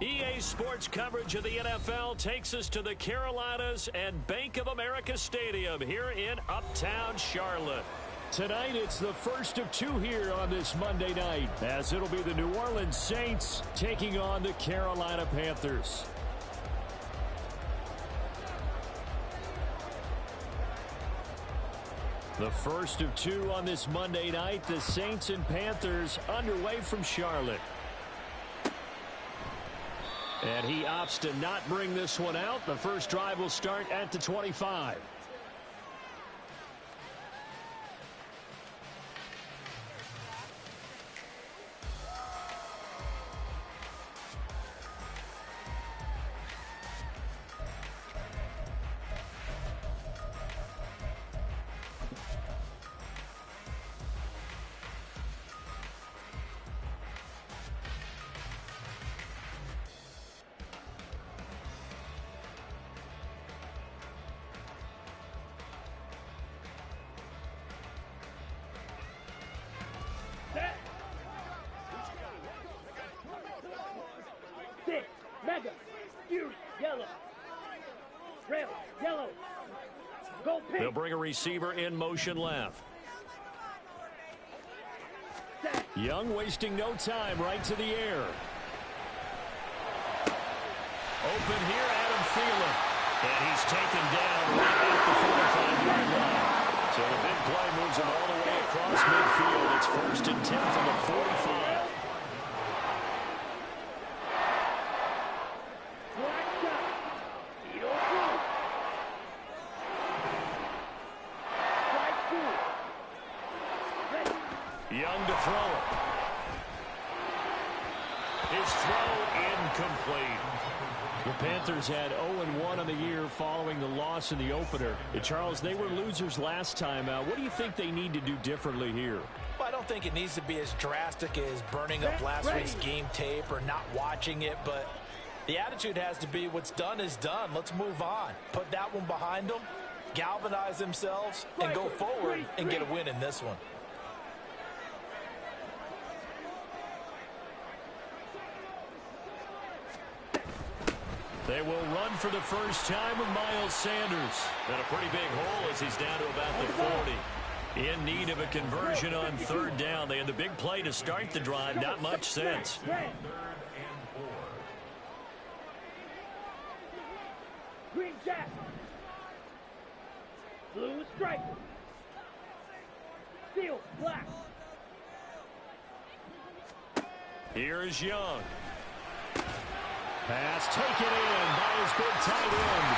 EA Sports coverage of the NFL takes us to the Carolinas and Bank of America Stadium here in Uptown Charlotte. Tonight, it's the first of two here on this Monday night, as it'll be the New Orleans Saints taking on the Carolina Panthers. The first of two on this Monday night, the Saints and Panthers underway from Charlotte. And he opts to not bring this one out. The first drive will start at the 25. They'll bring a receiver in motion left. Young wasting no time, right to the air. Open here, Adam Thielen. And he's taken down right at the 45-yard line. So the big play moves him all the way across midfield. It's 1st and 10 from the 45. Young to throw it. His throw incomplete. The Panthers had 0-1 on the year following the loss in the opener. And Charles, they were losers last time out. What do you think they need to do differently here? Well, I don't think it needs to be as drastic as burning up last week's game tape or not watching it, but the attitude has to be what's done is done. Let's move on. Put that one behind them, galvanize themselves, and go forward and get a win in this one. They will run for the first time with Miles Sanders. And a pretty big hole as he's down to about the 40. In need of a conversion on 3rd down. They had the big play to start the drive. Not much sense. Green jack. Blue stripe. Steel black. Here is Young. Pass taken in by his big tight end.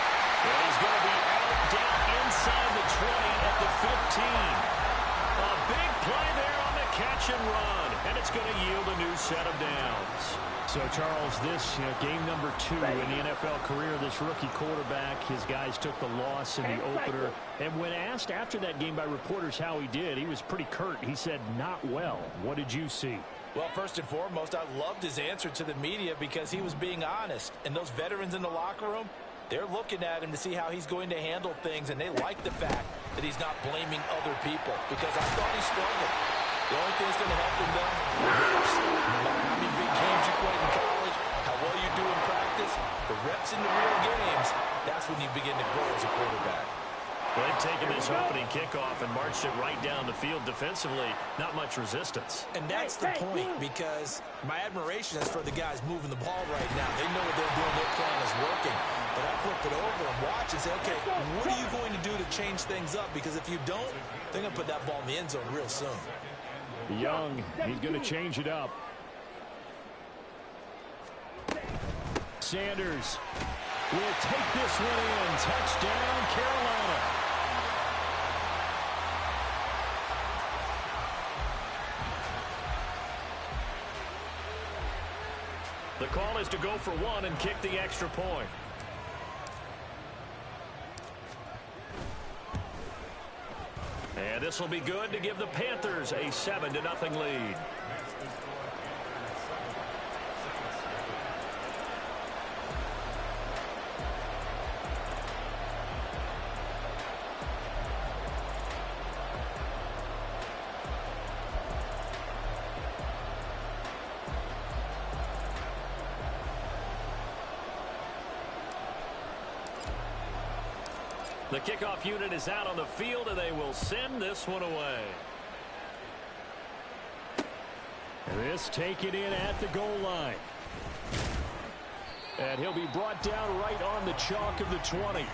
And he's going to be out down inside the 20 at the 15. A big play there on the catch and run. And it's going to yield a new set of downs. So, Charles, this game number 2 in the NFL career, this rookie quarterback, his guys took the loss in the opener. And when asked after that game by reporters how he did, he was pretty curt. He said, not well. What did you see? Well, first and foremost, I loved his answer to the media because he was being honest. And those veterans in the locker room, they're looking at him to see how he's going to handle things, and they like the fact that he's not blaming other people because I thought he struggled. The only thing that's going to help him, though, is no matter how many big games you played in college, how well you do in practice, the reps in the real games, that's when you begin to grow as a quarterback. Well, they've taken this opening kickoff and marched it right down the field defensively. Not much resistance. And that's the point, because my admiration is for the guys moving the ball right now. They know what they're doing. Their plan is working. But I flip it over and watch and say, okay, what are you going to do to change things up? Because if you don't, they're going to put that ball in the end zone real soon. Young, he's going to change it up. Sanders will take this one in. Touchdown, Carolina. The call is to go for one and kick the extra point. And this will be good to give the Panthers a 7-0 lead. The kickoff unit is out on the field, and they will send this one away. This taken in at the goal line. And he'll be brought down right on the chalk of the 20.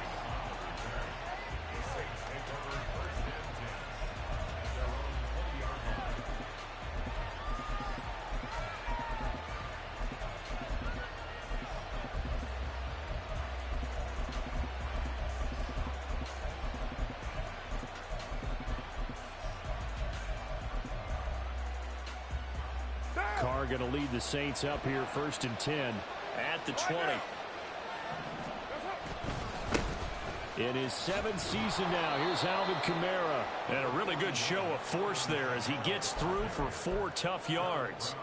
Carr going to lead the Saints up here 1st and 10 at the 20. In his 7th season now, here's Alvin Kamara. And a really good show of force there as he gets through for 4 tough yards.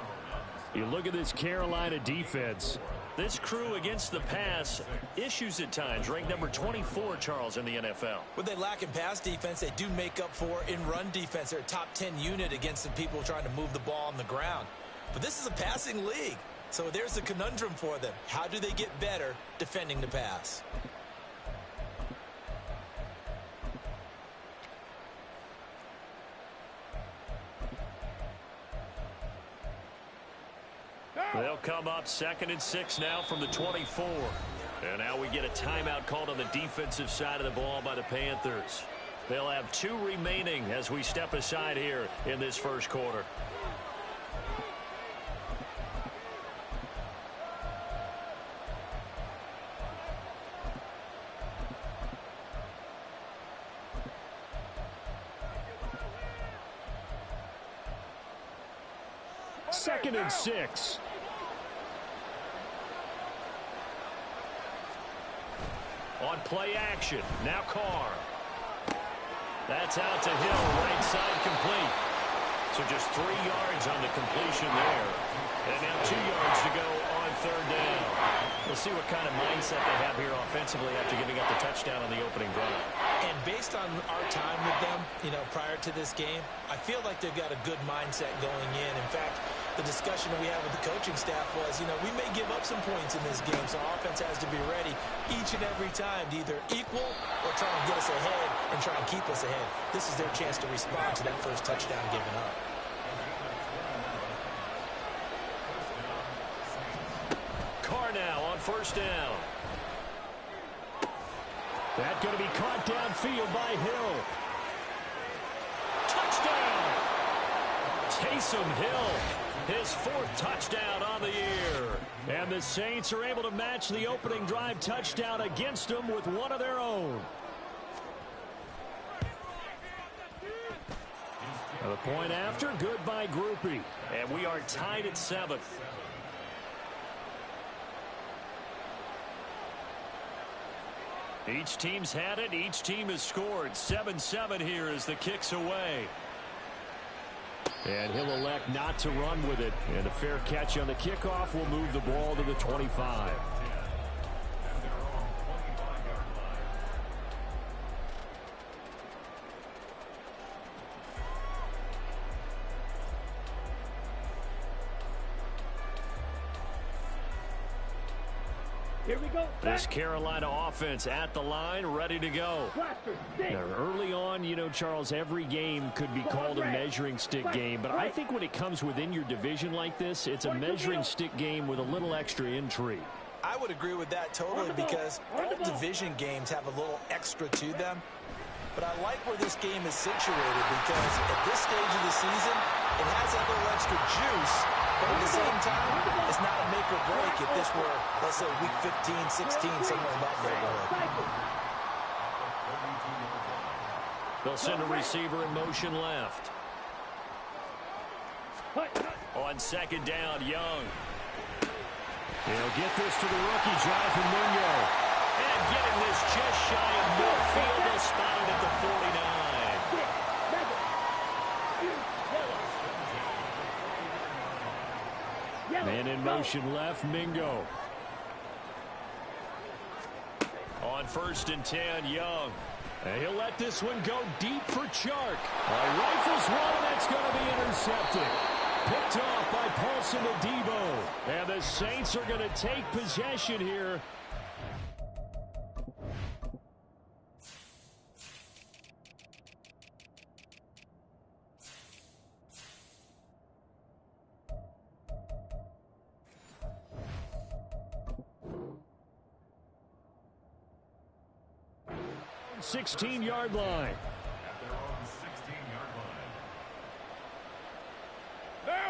You look at this Carolina defense. This crew against the pass, issues at times, ranked number 24, Charles, in the NFL. What they lack in pass defense, they do make up for in run defense. They're a top 10 unit against the people trying to move the ball on the ground. But this is a passing league, so there's a conundrum for them. How do they get better defending the pass? They'll come up 2nd and 6 now from the 24. And now we get a timeout called on the defensive side of the ball by the Panthers. They'll have 2 remaining as we step aside here in this first quarter. Second and 6. On play action, now Carr. That's out to Hill, right side complete. So just 3 yards on the completion there. And now 2 yards to go on 3rd down. We'll see what kind of mindset they have here offensively after giving up the touchdown on the opening drive. And based on our time with them, prior to this game, I feel like they've got a good mindset going in. In fact, the discussion that we had with the coaching staff was, we may give up some points in this game, so offense has to be ready each and every time to either equal or try and get us ahead and try and keep us ahead. This is their chance to respond to that first touchdown given up. Carr now on 1st down. That's going to be caught downfield by Hill. Touchdown! Taysom Hill, his 4th touchdown on the year. And the Saints are able to match the opening drive touchdown against them with one of their own. The point after, good by Groupie. And we are tied at 7th. Each team's had it. Each team has scored. 7-7 here as the kick's away. And he'll elect not to run with it. And a fair catch on the kickoff will move the ball to the 25. Here we go. This Carolina offense at the line, ready to go. Now, early on, Charles, every game could be called a measuring stick game. But I think when it comes within your division like this, it's a measuring stick game with a little extra intrigue. I would agree with that totally because all division games have a little extra to them. But I like where this game is situated because at this stage of the season, it has that little extra juice. But at the same time, it's not a make or break if this were, let's say, week 15, 16, somewhere in that neighborhood. They'll send a receiver in motion left. On 2nd down, Young. They'll get this to the rookie, Jonathan Mingo. And getting this just shy of midfield, they'll spot it at the 49. Man in motion left, Mingo. On 1st and 10, Young. And he'll let this one go deep for Chark. Rifles one, and that's going to be intercepted. Picked off by Paulson Adebo. And the Saints are going to take possession here. 16-yard line.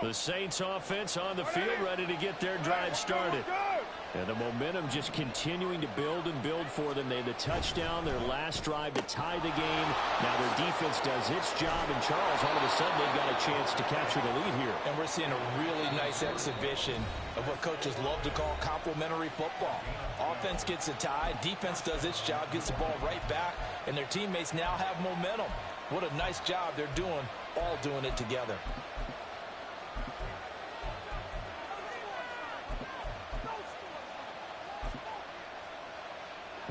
The Saints offense on the field, ready to get their drive started. And the momentum just continuing to build and build for them. They had the touchdown, their last drive to tie the game. Now their defense does its job, and Charles, all of a sudden, they've got a chance to capture the lead here. And we're seeing a really nice exhibition of what coaches love to call complementary football. Offense gets a tie, defense does its job, gets the ball right back, and their teammates now have momentum. What a nice job they're doing, all doing it together.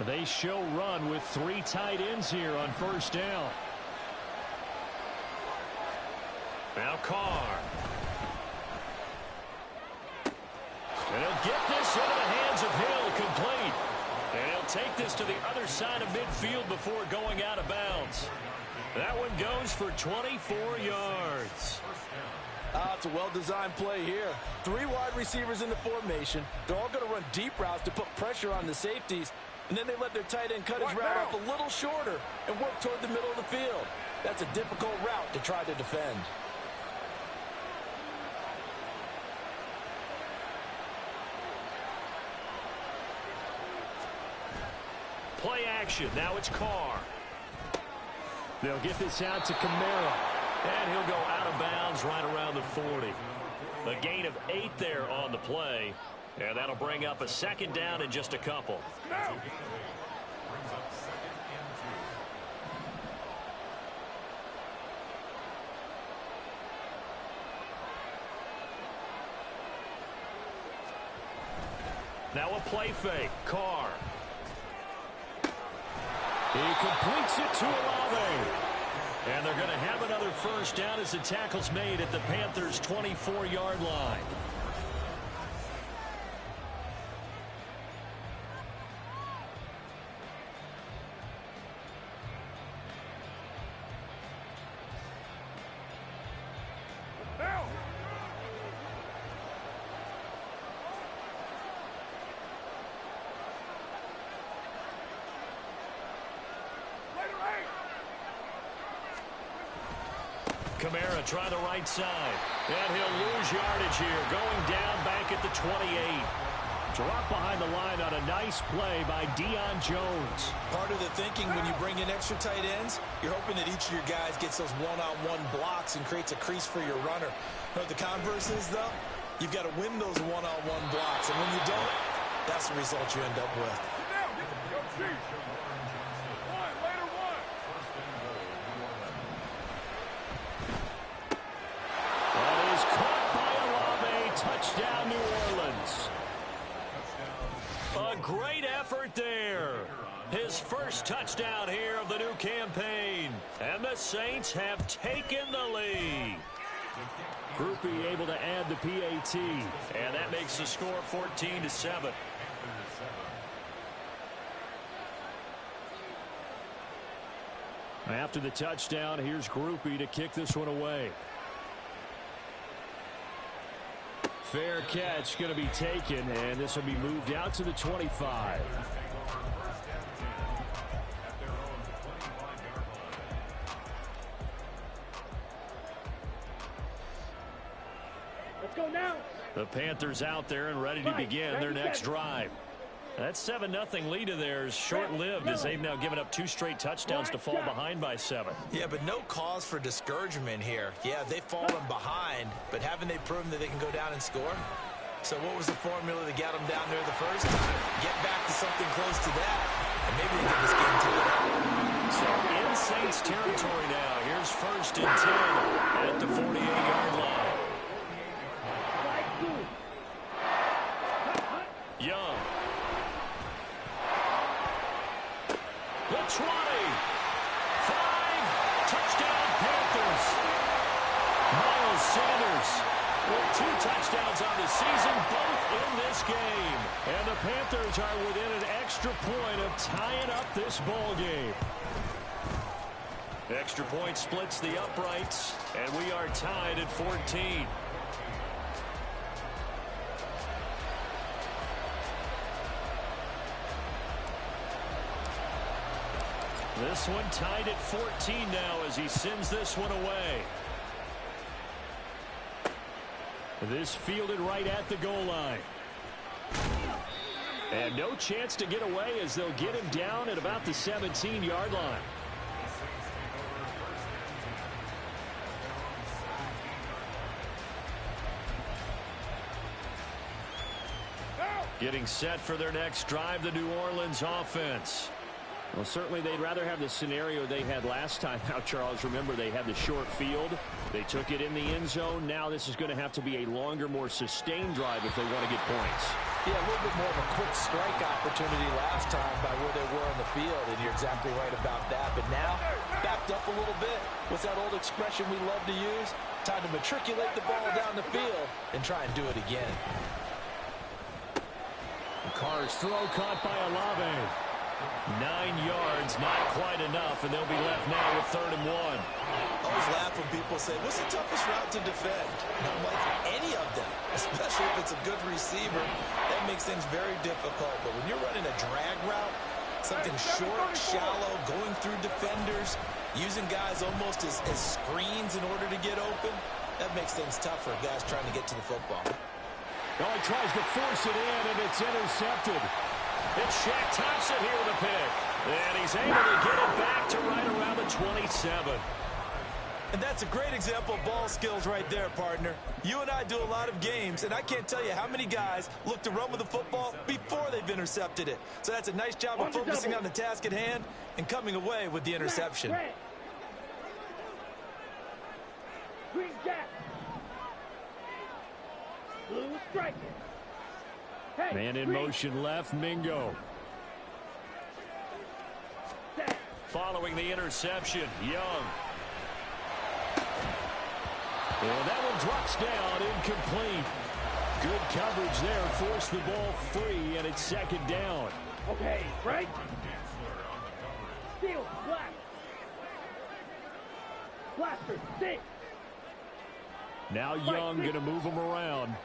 They show run with 3 tight ends here on first down. Now Carr. And he'll get this into the hands of Hill, complete. And he'll take this to the other side of midfield before going out of bounds. That one goes for 24 yards. It's a well-designed play here. 3 wide receivers in the formation. They're all going to run deep routes to put pressure on the safeties. And then they let their tight end cut his route off a little shorter and work toward the middle of the field. That's a difficult route to try to defend. Play action. Now it's Carr. They'll get this out to Kamara. And he'll go out of bounds right around the 40. A gain of 8 there on the play. And that'll bring up a second down in just a couple. Now a play fake. Carr. He completes it to Olave. And they're going to have another first down as the tackle's made at the Panthers' 24-yard line. Kamara try the right side. And he'll lose yardage here. Going down back at the 28. Drop behind the line on a nice play by Deion Jones. Part of the thinking when you bring in extra tight ends, you're hoping that each of your guys gets those one-on-one blocks and creates a crease for your runner. You know what the converse is, though? You've got to win those one-on-one blocks. And when you don't, that's the result you end up with. Touchdown, New Orleans. A great effort there. His first touchdown here of the new campaign. And the Saints have taken the lead. Groupie able to add the PAT. And that makes the score 14-7. After the touchdown, here's Groupie to kick this one away. Fair catch going to be taken, and this will be moved out to the 25. Let's go now. The Panthers out there and ready to begin their next drive. That 7-0 lead of theirs short-lived as they've now given up 2 straight touchdowns to fall behind by 7. Yeah, but no cause for discouragement here. Yeah, they've fallen behind, but haven't they proven that they can go down and score? So what was the formula that got them down there the first time? Get back to something close to that, and maybe they get this game to it. So in Saints territory now. Here's 1st and 10 at the 48-yard line. Young. The 20. 5. Touchdown Panthers. Miles Sanders with 2 touchdowns on the season, both in this game. And the Panthers are within an extra point of tying up this ball game. Extra point splits the uprights, and we are tied at 14. This one tied at 14 now as he sends this one away. This fielded right at the goal line. And no chance to get away as they'll get him down at about the 17-yard line. Getting set for their next drive, the New Orleans offense. Well, certainly they'd rather have the scenario they had last time out, Charles. Remember, they had the short field. They took it in the end zone. Now this is going to have to be a longer, more sustained drive if they want to get points. Yeah, a little bit more of a quick strike opportunity last time by where they were on the field, and you're exactly right about that. But now, backed up a little bit. What's that old expression we love to use? Time to matriculate the ball down the field and try and do it again. Carr's throw caught by Olave. 9 yards, not quite enough, and they'll be left now with 3rd and 1. I always laugh when people say, what's the toughest route to defend? And I'm like, any of them, especially if it's a good receiver. That makes things very difficult. But when you're running a drag route, something short, shallow, going through defenders, using guys almost as screens in order to get open, that makes things tough for guys trying to get to the football. Well, he tries to force it in, and it's intercepted. It's Shaq Thompson here with a pick. And he's able to get it back to right around the 27. And that's a great example of ball skills right there, partner. You and I do a lot of games, and I can't tell you how many guys look to run with the football before they've intercepted it. So that's a nice job of focusing on the task at hand and coming away with the interception. Green jack. Blue striker. Hey, man in motion left, Mingo. Following the interception, Young. And that one drops down, incomplete. Good coverage there, forced the ball free, and it's 2nd down. Okay, right? Steel, black. Blaster, stick. Now Young going to move him around.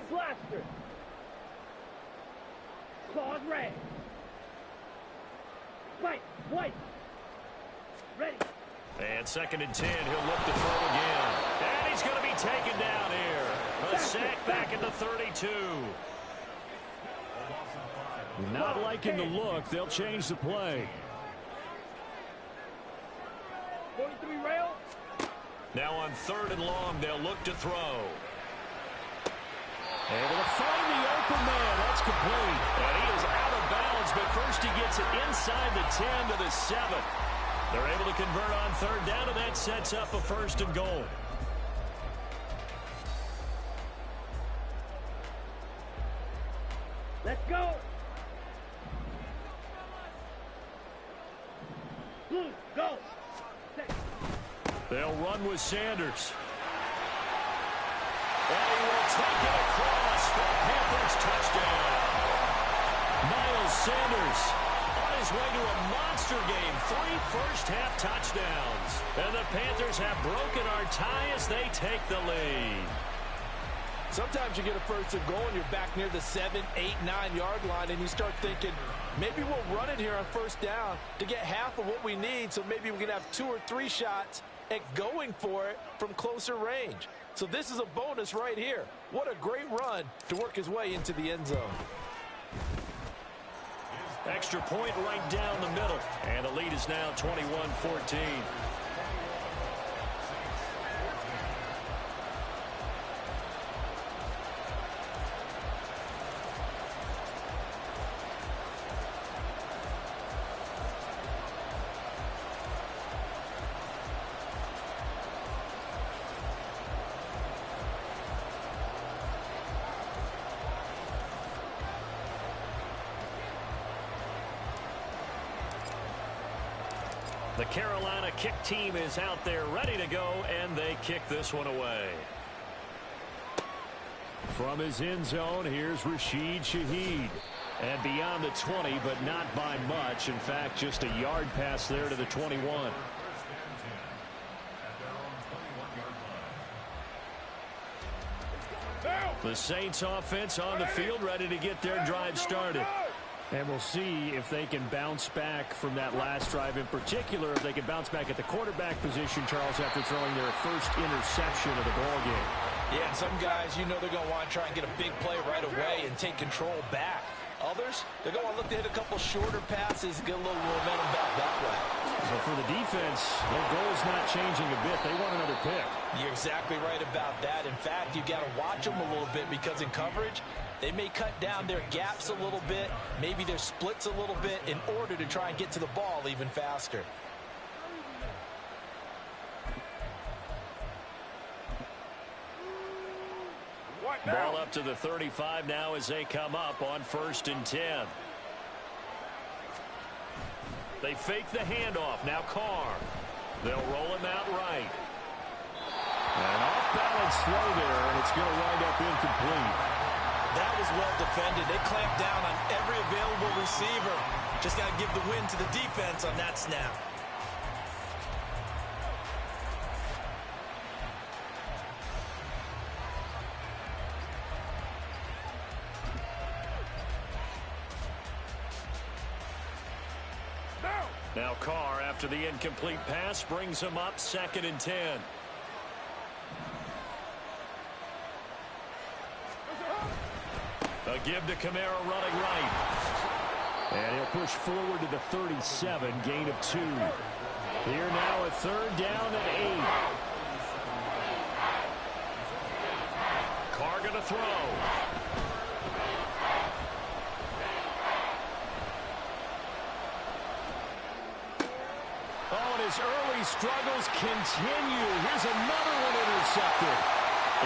Blaster. Claws red. White. Ready. And 2nd and 10. He'll look to throw again. And he's going to be taken down here. A sack back at the 32. Not liking the look. They'll change the play. 43 rail. Now on 3rd and long, they'll look to throw. Able to find the open man. That's complete. And he is out of bounds, but first he gets it inside the 10 to the 7. They're able to convert on 3rd down, and that sets up a 1st and goal. Let's go. Blue, go. They'll run with Sanders. And he will take it across for a Panthers touchdown. Miles Sanders on his way to a monster game. 3 first-half touchdowns. And the Panthers have broken our tie as they take the lead. Sometimes you get a 1st and goal and you're back near the 7, 8, 9-yard line, and you start thinking, maybe we'll run it here on 1st down to get half of what we need, so maybe we can have 2 or 3 shots at going for it from closer range. So this is a bonus right here. What a great run to work his way into the end zone. Extra point right down the middle. And the lead is now 21-14. The Carolina kick team is out there ready to go, and they kick this one away. From his end zone, here's Rashid Shaheed. And beyond the 20, but not by much. In fact, just a yard pass there to the 21. The Saints offense on the field, ready to get their drive started. And we'll see if they can bounce back from that last drive, in particular, if they can bounce back at the quarterback position, Charles, after throwing their first interception of the ballgame. Yeah, and some guys, you know they're going to want to try and get a big play right away and take control back. Others, they're going to look to hit a couple shorter passes, get a little momentum back that way. So for the defense, their goal is not changing a bit. They want another pick. You're exactly right about that. In fact, you've got to watch them a little bit because in coverage, they may cut down their gaps a little bit, maybe their splits a little bit in order to try and get to the ball even faster. Ball up to the 35 now as they come up on 1st and 10. They fake the handoff. Now Carr. They'll roll him out right. An off-balance throw there, and it's going to wind up incomplete. That was well defended. They clamped down on every available receiver. Just got to give the win to the defense on that snap. Now Carr, after the incomplete pass, brings him up 2nd and 10. A give to Kamara running right. And he'll push forward to the 37, gain of 2. Here now a 3rd down and 8. Carr going to throw. Oh, and his early struggles continue. Here's another one intercepted.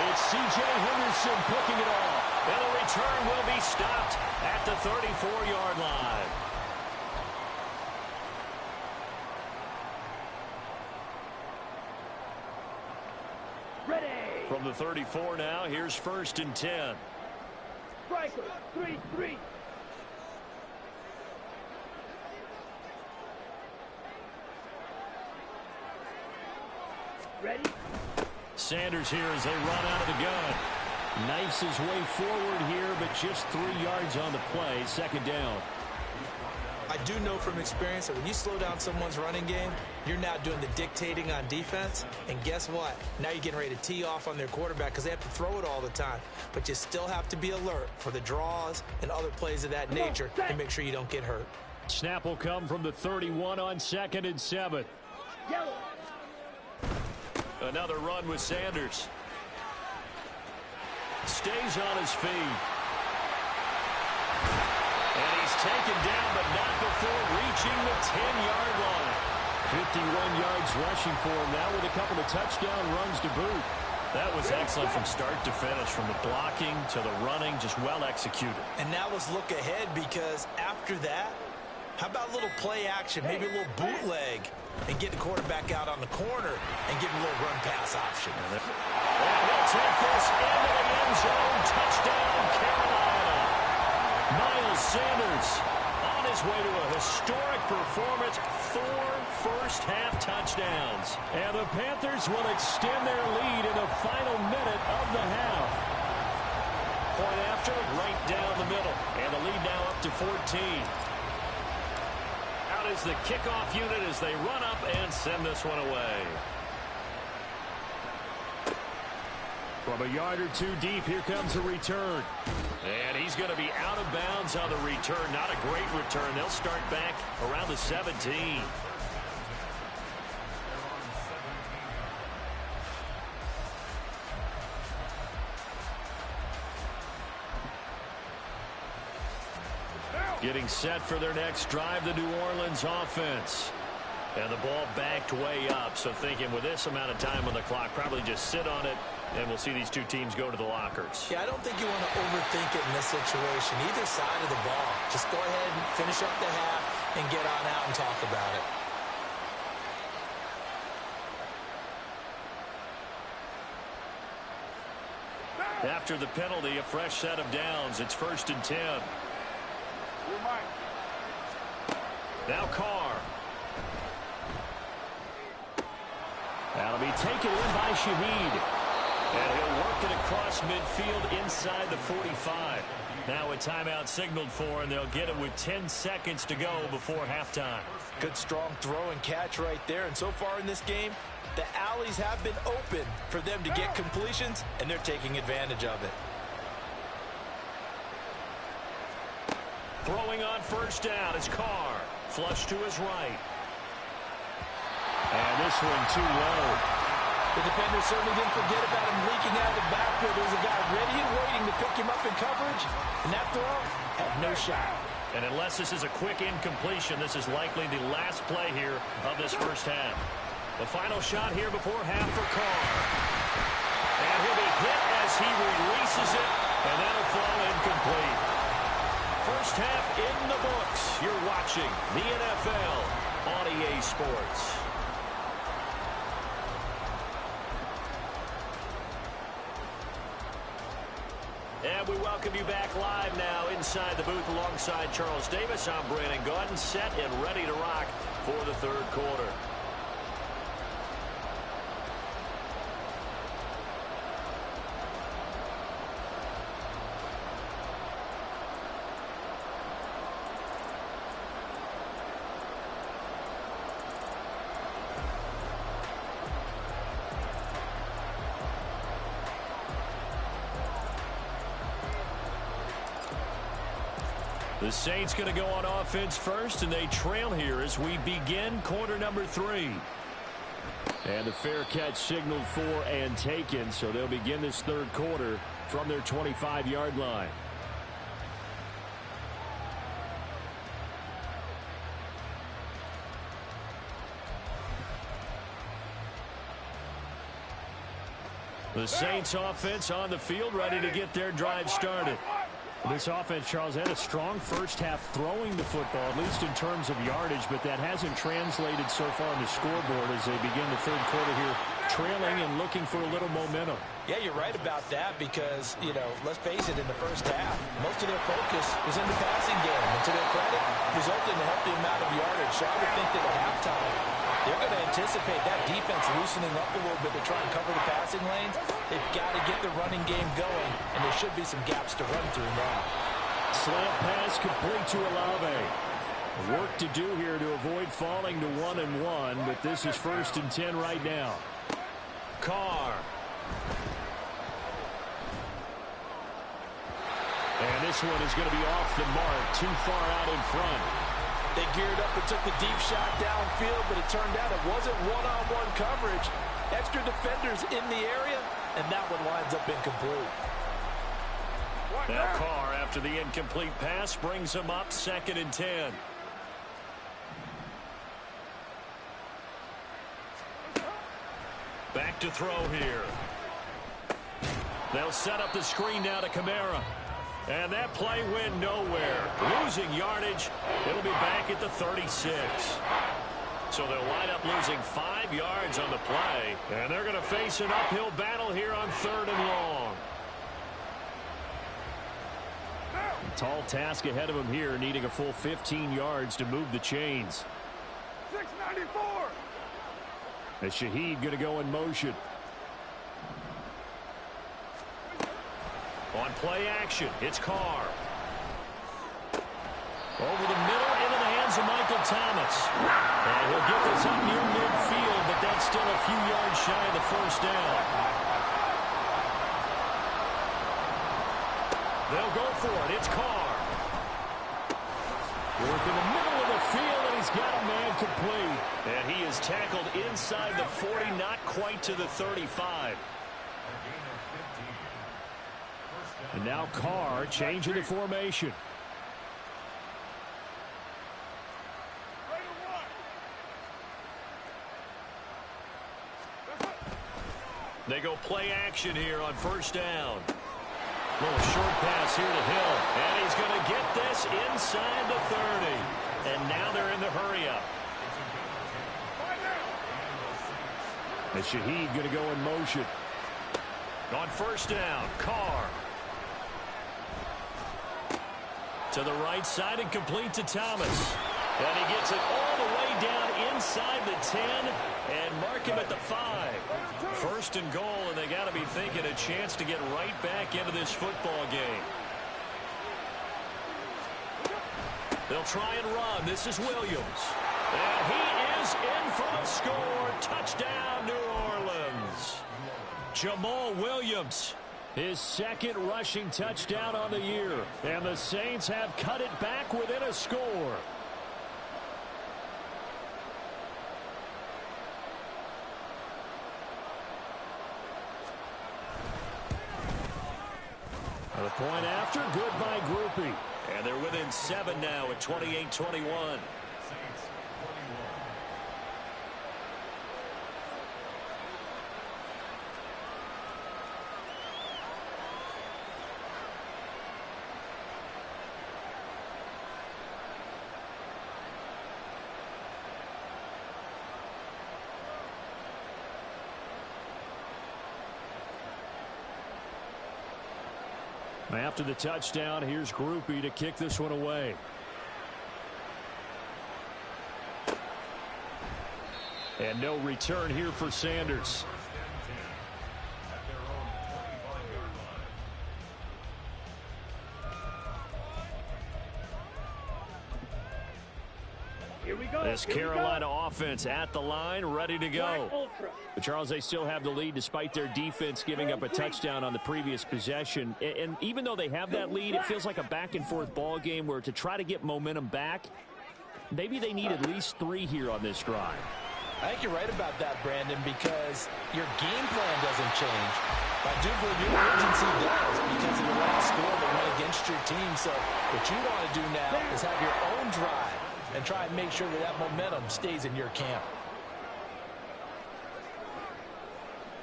It's C.J. Henderson picking it off. And the return will be stopped at the 34-yard line. Ready. From the 34 now, here's 1st and 10. Striker, 3-3. Ready? Sanders here as they run out of the gun. Knifes his way forward here, but just 3 yards on the play. 2nd down. I do know from experience that when you slow down someone's running game, you're now doing the dictating on defense. And guess what? Now you're getting ready to tee off on their quarterback because they have to throw it all the time. But you still have to be alert for the draws and other plays of that nature and make sure you don't get hurt. Snap will come from the 31 on 2nd and 7. Yellow. Another run with Sanders. Stays on his feet. And he's taken down, but not before reaching the 10-yard line. 51 yards rushing for him now with a couple of touchdown runs to boot. That was excellent from start to finish, from the blocking to the running, just well executed. And now let's look ahead because after that, how about a little play action, maybe a little bootleg, and get the quarterback out on the corner and give him a little run-pass option. And he'll take this into the end zone. Touchdown, Carolina. Miles Sanders on his way to a historic performance. 4 first-half touchdowns. And the Panthers will extend their lead in the final minute of the half. Point after, right down the middle. And the lead now up to 14. Out is the kickoff unit as they run up and send this one away. From a yard or 2 deep, here comes the return. And he's going to be out of bounds on the return. Not a great return. They'll start back around the 17. Getting set for their next drive, the New Orleans offense. And the ball backed way up, so thinking with this amount of time on the clock, probably just sit on it, and we'll see these two teams go to the lockers. Yeah, I don't think you want to overthink it in this situation. Either side of the ball. Just go ahead and finish up the half and get on out and talk about it. After the penalty, a fresh set of downs. It's 1st and 10. Now Carr. That'll be taken in by Shaheed. And he'll work it across midfield inside the 45. Now a timeout signaled for, and they'll get it with 10 seconds to go before halftime. Good strong throw and catch right there. And so far in this game, the alleys have been open for them to get completions, and they're taking advantage of it. Throwing on first down is Carr. Flush to his right. And this one too low. The defender certainly didn't forget about him leaking out of the backfield. There was a guy ready and waiting to pick him up in coverage, and that throw had no shot. And unless this is a quick incompletion, this is likely the last play here of this first half. The final shot here before half for Carr. And he'll be hit as he releases it, and that'll fall incomplete. First half in the books. You're watching the NFL on EA Sports. And we welcome you back live now inside the booth alongside Charles Davis. I'm Brandon Gaudin, set and ready to rock for the third quarter. The Saints going to go on offense first, and they trail here as we begin quarter number 3. And the fair catch signaled for and taken, so they'll begin this third quarter from their 25-yard line. The Saints offense on the field, ready to get their drive started. This offense, Charles, had a strong first half throwing the football, at least in terms of yardage, but that hasn't translated so far on the scoreboard as they begin the third quarter here, trailing and looking for a little momentum. Yeah, you're right about that because, you know, let's face it, in the first half, most of their focus was in the passing game. And to their credit, resulted in a healthy amount of yardage. So I would think that at halftime, they're going to anticipate that defense loosening up a little bit to try and cover the passing lanes. They've got to get the running game going, and there should be some gaps to run through now. Slant pass complete to Olave. Work to do here to avoid falling to 1-1, but this is 1st and 10 right now. Carr. And this one is going to be off the mark, too far out in front. They geared up and took the deep shot downfield, but it turned out it wasn't one-on-one coverage. Extra defenders in the area, and that one winds up incomplete. Now Carr, after the incomplete pass, brings him up 2nd and 10. Back to throw here. They'll set up the screen now to Kamara. And that play went nowhere. Losing yardage. It'll be back at the 36. So they'll wind up losing 5 yards on the play. And they're going to face an uphill battle here on 3rd and long. Tall task ahead of him here, needing a full 15 yards to move the chains. 694. As Shaheed going to go in motion. On play action, it's Carr. Over the middle, into the hands of Michael Thomas. And he'll get this up near midfield, but that's still a few yards shy of the first down. They'll go for it. It's Carr. Work in the middle of the field, and he's got a man complete. And he is tackled inside the 40, not quite to the 35. And now Carr changing the formation. They go play action here on first down. Little short pass here to Hill. And he's going to get this inside the 30. And now they're in the hurry-up. And Shaheed going to go in motion. On first down, Carr. To the right side and complete to Thomas. And he gets it all the way down inside the 10 and mark him at the 5. First and goal, and they got to be thinking a chance to get right back into this football game. They'll try and run. This is Williams. And he is in for the score. Touchdown, New Orleans. Jamal Williams, his second rushing touchdown on the year. And the Saints have cut it back within a score. The point after, good by Groupie. And they're within 7 now at 28-21. After the touchdown, here's Groupie to kick this one away. And no return here for Sanders. This Carolina offense at the line, ready to go. But Charles, they still have the lead despite their defense giving up a touchdown on the previous possession. And even though they have that lead, it feels like a back-and-forth ball game where to try to get momentum back, maybe they need at least 3 here on this drive. I think you're right about that, Brandon, because your game plan doesn't change. I do believe your urgency does because of the last score that went against your team. So what you want to do now is have your own drive and try and make sure that that momentum stays in your camp.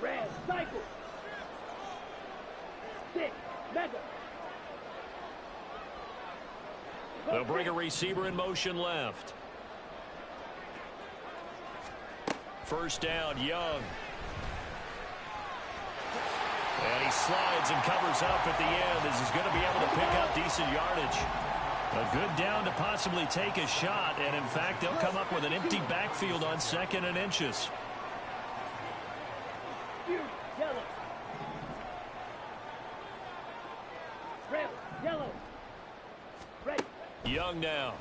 Red, cycle. 6, mega. They'll bring a receiver in motion left. First down, Young. And he slides and covers up at the end as he's going to be able to pick up decent yardage. A good down to possibly take a shot, and in fact, they'll come up with an empty backfield on 2nd and inches. Yellow. Red, yellow. Red. Young now.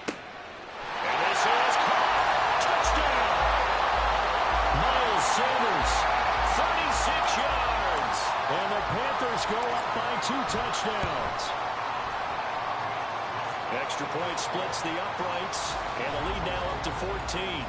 And this is caught. Touchdown! Miles Sanders, 36 yards. And the Panthers go up by 2 touchdowns. Extra point splits the uprights, and the lead now up to 14.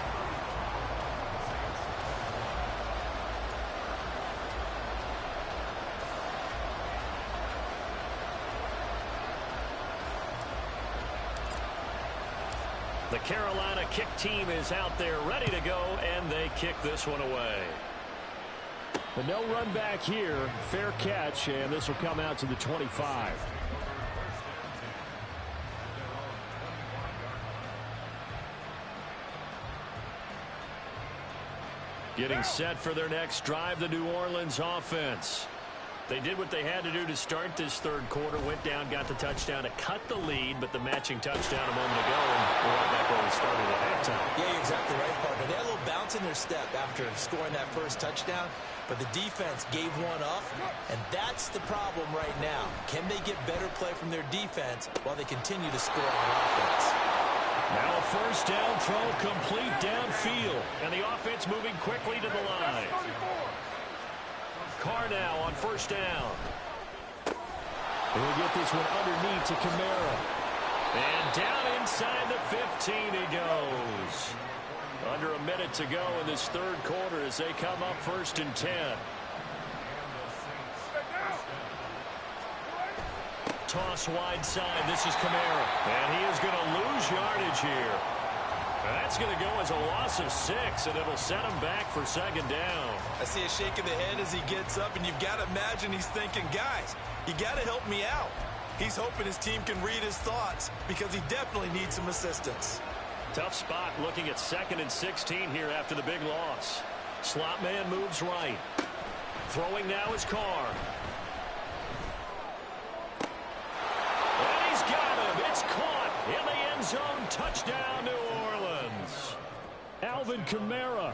The Carolina kick team is out there ready to go, and they kick this one away. But no run back here. Fair catch, and this will come out to the 25. Getting set for their next drive, the New Orleans offense. They did what they had to do to start this third quarter, went down, got the touchdown to cut the lead, but the matching touchdown a moment ago, and we're right back where we started at halftime. Yeah, you're exactly right, partner. They had a little bounce in their step after scoring that first touchdown, but the defense gave one up, and that's the problem right now. Can they get better play from their defense while they continue to score on offense? Now a first down throw complete downfield, and the offense moving quickly to the line. Carr now on first down. We'll get this one underneath to Kamara. And down inside the 15 he goes. Under a minute to go in this third quarter as they come up 1st and 10. Toss wide side. This is Kamara. And he is going to lose yardage here. That's going to go as a loss of 6, and it'll set him back for 2nd down. I see a shake of the head as he gets up, and you've got to imagine he's thinking, guys, you got to help me out. He's hoping his team can read his thoughts because he definitely needs some assistance. Tough spot looking at 2nd and 16 here after the big loss. Slot man moves right. Throwing now is Carr. And he's got him. It's caught in the end zone. Touchdown, New Orleans. Alvin Kamara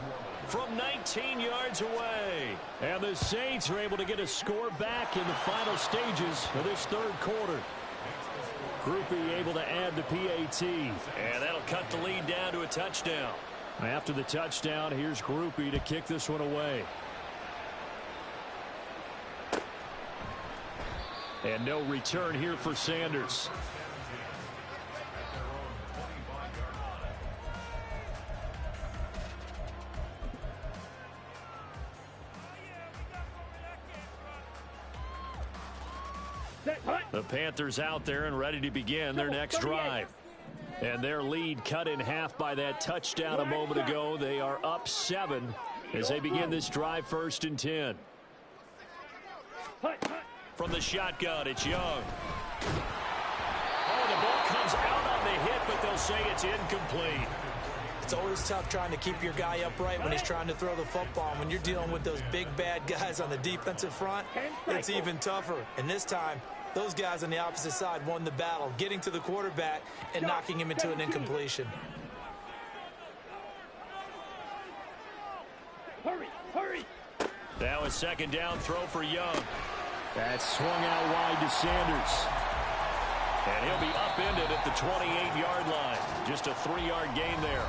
From 19 yards away. And the Saints are able to get a score back in the final stages of this third quarter. Groupie able to add the PAT. And that'll cut the lead down to a touchdown. After the touchdown, here's Groupie to kick this one away. And no return here for Sanders. The Panthers out there and ready to begin their next drive. And their lead cut in half by that touchdown a moment ago. They are up 7 as they begin this drive, 1st and 10. From the shotgun, it's Young. Oh, the ball comes out on the hit, but they'll say it's incomplete. It's always tough trying to keep your guy upright when he's trying to throw the football. When you're dealing with those big, bad guys on the defensive front, it's even tougher. And this time, those guys on the opposite side won the battle, getting to the quarterback and knocking him into an incompletion. Hurry. Now a 2nd down throw for Young. That swung out wide to Sanders. And he'll be upended at the 28-yard line. Just a 3-yard gain there.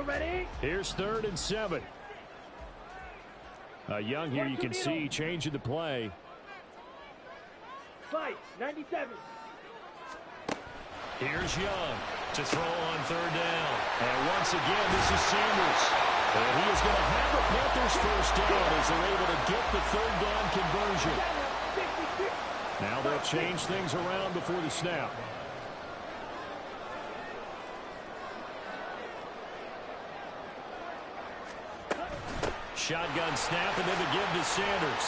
Ready? Here's 3rd and 7. Young here, you can see changing the play. Fight, 97. Here's Young to throw on 3rd down. And once again, this is Sanders. And he is going to have the Panthers 1st down as they're able to get the 3rd down conversion. Now they'll change things around before the snap. Shotgun snap and then the give to Sanders.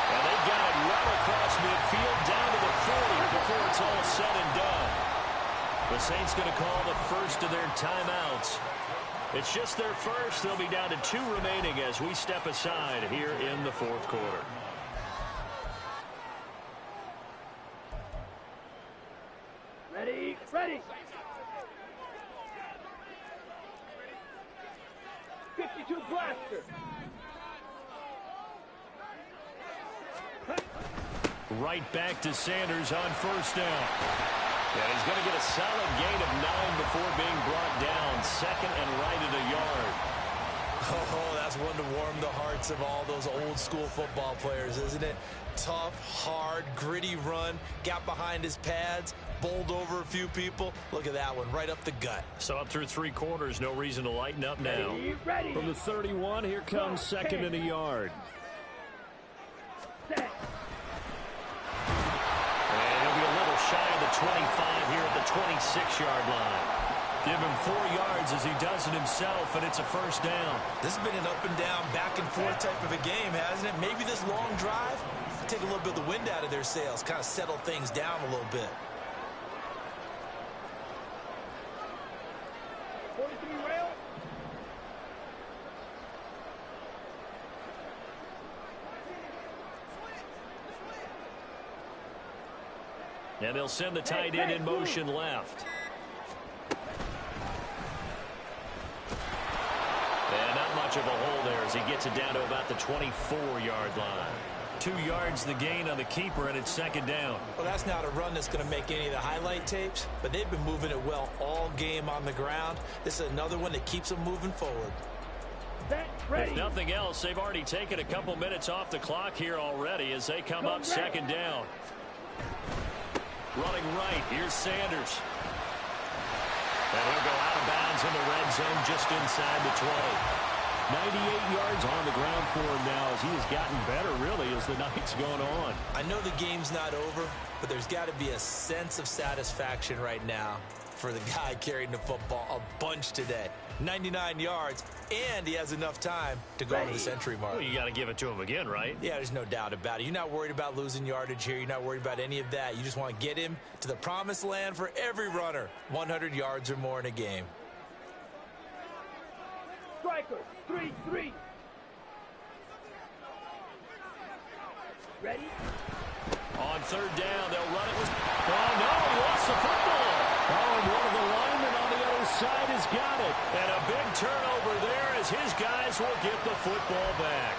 And they've got it well across midfield down to the 40 before it's all said and done. The Saints going to call the first of their timeouts. It's just their first. They'll be down to 2 remaining as we step aside here in the 4th quarter. Ready. 52 blaster. Right back to Sanders on 1st down. And he's going to get a solid gain of 9 before being brought down. 2nd and right at a yard. Oh, that's one to warm the hearts of all those old school football players, isn't it? Tough, hard, gritty run. Got behind his pads, bowled over a few people. Look at that one, right up the gut. So up through 3 quarters, no reason to lighten up now. Ready. From the 31, here comes 2nd and a yard. Set. And he'll be a little shy of the 25 here at the 26-yard line. Give him 4 yards as he does it himself, and it's a 1st down. This has been an up and down, back and forth type of a game, hasn't it? Maybe this long drive, take a little bit of the wind out of their sails, kind of settle things down a little bit. 43 rail. And they'll send the tight end in motion left. And not much of a hole there as he gets it down to about the 24-yard line. 2 yards the gain on the keeper, and it's 2nd down. Well, that's not a run that's going to make any of the highlight tapes, but they've been moving it well all game on the ground. This is another one that keeps them moving forward. If nothing else, they've already taken a couple minutes off the clock here already as they come up 2nd down. Running right, here's Sanders. And he'll go out of bounds in the red zone just inside the 20. 98 yards on the ground for him now as he has gotten better, really, as the night's gone on. I know the game's not over, but there's got to be a sense of satisfaction right now for the guy carrying the football a bunch today. 99 yards, and he has enough time to go over the century mark. Well, you got to give it to him again, right? Yeah, there's no doubt about it. You're not worried about losing yardage here. You're not worried about any of that. You just want to get him to the promised land for every runner. 100 yards or more in a game. Striker, 3-3. Ready? On third down, they'll run it. Oh, no, he lost the football. Oh, and one of the linemen on the other side has got it. And a big turnover there as his guys will get the football back.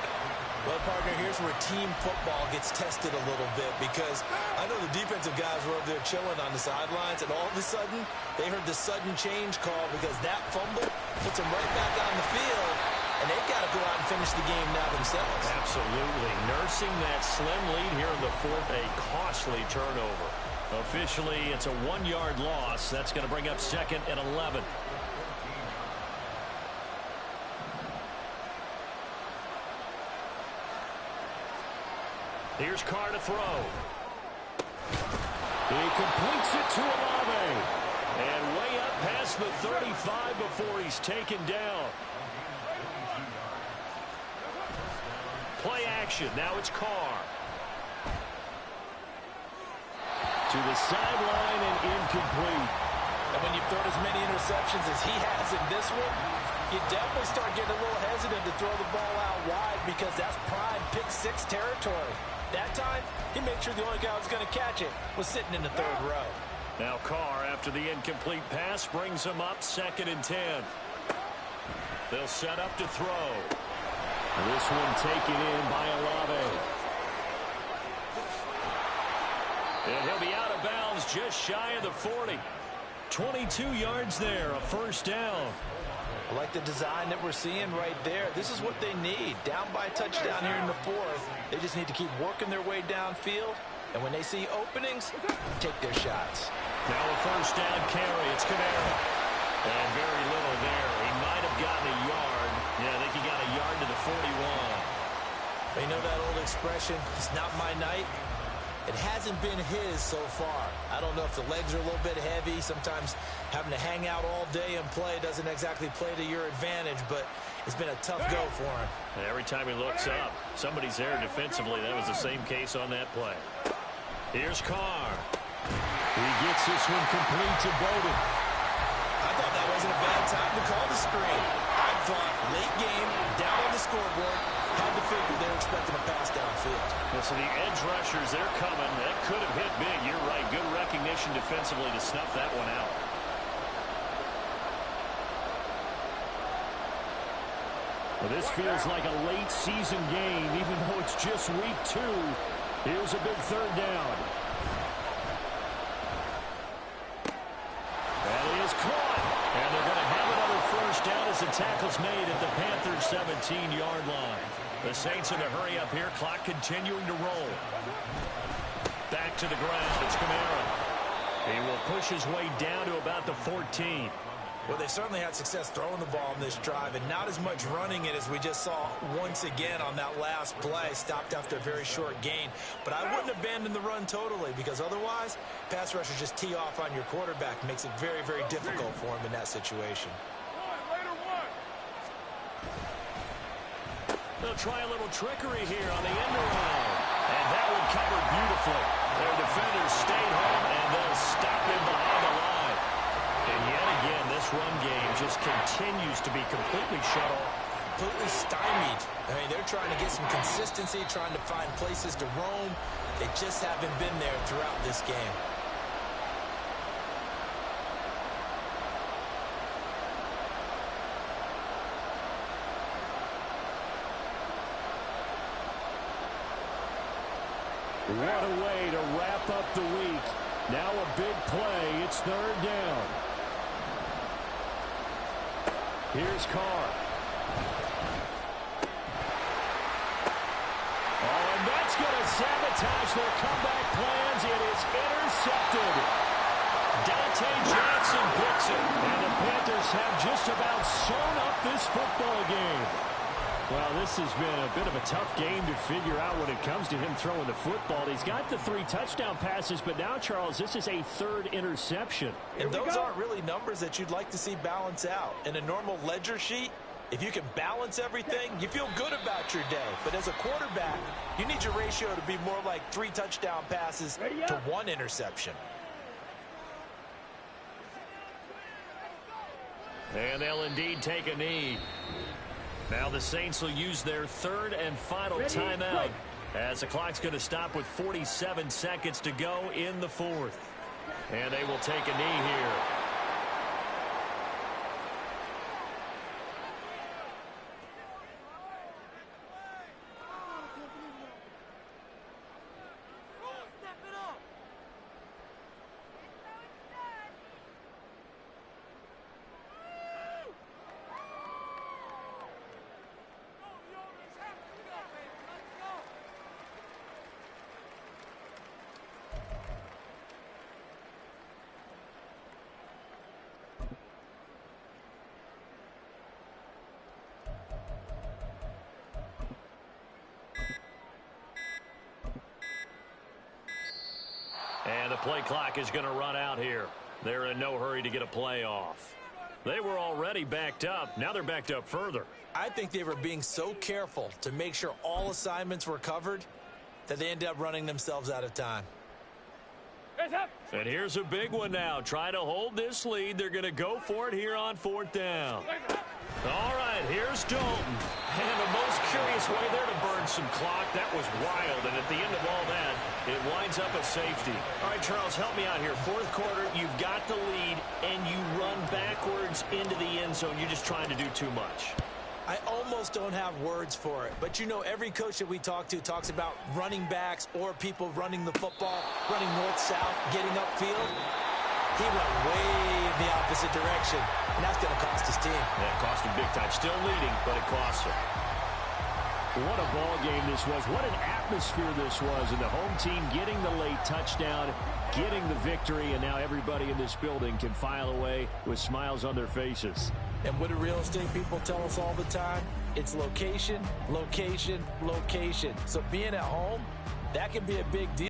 Well, partner, here's where team football gets tested a little bit because I know the defensive guys were over there chilling on the sidelines, and all of a sudden, they heard the sudden change call because that fumble puts them right back on the field, and they've got to go out and finish the game now themselves. Absolutely. Nursing that slim lead here in the fourth, a costly turnover. Officially, it's a 1-yard loss. That's going to bring up 2nd and 11. Here's Carr to throw. He completes it to Olave. And way up past the 35 before he's taken down. Play action. Now it's Carr. To the sideline and incomplete. And when you've thrown as many interceptions as he has in this one, you definitely start getting a little hesitant to throw the ball out wide because that's prime pick six territory. That time, he made sure the only guy who was going to catch it was sitting in the third row. Now Carr, after the incomplete pass, brings him up 2nd and 10. They'll set up to throw. This one taken in by Olave. And he'll be out of bounds just shy of the 40. 22 yards there, a first down. I like the design that we're seeing right there. This is what they need. Down by a touchdown here in the fourth. They just need to keep working their way downfield. And when they see openings, take their shots. Now a first down carry. It's Camara. And very little there. He might have gotten a yard. Yeah, I think he got a yard to the 41. You know that old expression, it's not my night? It hasn't been his so far. I don't know if the legs are a little bit heavy. Sometimes having to hang out all day and play doesn't exactly play to your advantage, but it's been a tough go for him. And every time he looks up, somebody's there defensively. That was the same case on that play. Here's Carr. He gets this one complete to Bowden. I thought that wasn't a bad time to call the screen. I thought late game, down on the scoreboard, had to figure they were expecting a pass downfield. Well, so the edge rushers, they're coming. That could have hit big. You're right. Good recognition defensively to snuff that one out. Well, this feels like a late season game, even though it's just week 2. Here's a big third down. That is caught. And they're going to have another first down as the tackle's made at the Panthers' 17-yard line. The Saints in a hurry up here. Clock continuing to roll. Back to the ground. It's Camara. He will push his way down to about the 14. Well, they certainly had success throwing the ball in this drive and not as much running it as we just saw once again on that last play. Stopped after a very short gain. But I wouldn't abandon the run totally because otherwise, pass rushers just tee off on your quarterback. Makes it very, very difficult for him in that situation. They'll try a little trickery here on the end around. And that one covered beautifully. Their defenders stayed home, and they'll stop him behind the line. And yet again, this run game just continues to be completely shut off. Completely stymied. I mean, they're trying to get some consistency, trying to find places to roam. They just haven't been there throughout this game. What a way to wrap up the week. Now a big play. It's third down. Here's Carr. Oh, and that's going to sabotage their comeback plans. It is intercepted. Dante Johnson picks it. And the Panthers have just about sewn up this football game. Well, this has been a bit of a tough game to figure out when it comes to him throwing the football. He's got the 3 touchdown passes, but now, Charles, this is a 3rd interception. And those aren't really numbers that you'd like to see balance out. In a normal ledger sheet, if you can balance everything, you feel good about your day. But as a quarterback, you need your ratio to be more like 3 touchdown passes to 1 interception. And they'll indeed take a knee. Now the Saints will use their 3rd and final timeout as the clock's going to stop with 47 seconds to go in the 4th. And they will take a knee here. And the play clock is going to run out here. They're in no hurry to get a play off. They were already backed up. Now they're backed up further. I think they were being so careful to make sure all assignments were covered that they ended up running themselves out of time. And here's a big one now. Try to hold this lead. They're going to go for it here on 4th down. All right, here's Dalton. And the most curious way there to burn some clock. That was wild. And at the end of all that, it winds up a safety. All right, Charles, help me out here. 4th quarter, you've got the lead, and you run backwards into the end zone. You're just trying to do too much. I almost don't have words for it. But, you know, every coach that we talk to talks about running backs or people running the football, running north-south, getting upfield. He went way in the opposite direction, and that's going to cost his team. That cost him big time. Still leading, but it costs him. What a ball game this was. What an atmosphere this was. And the home team getting the late touchdown, getting the victory, and now everybody in this building can file away with smiles on their faces. And what do real estate people tell us all the time? It's location, location, location. So being at home, that can be a big deal.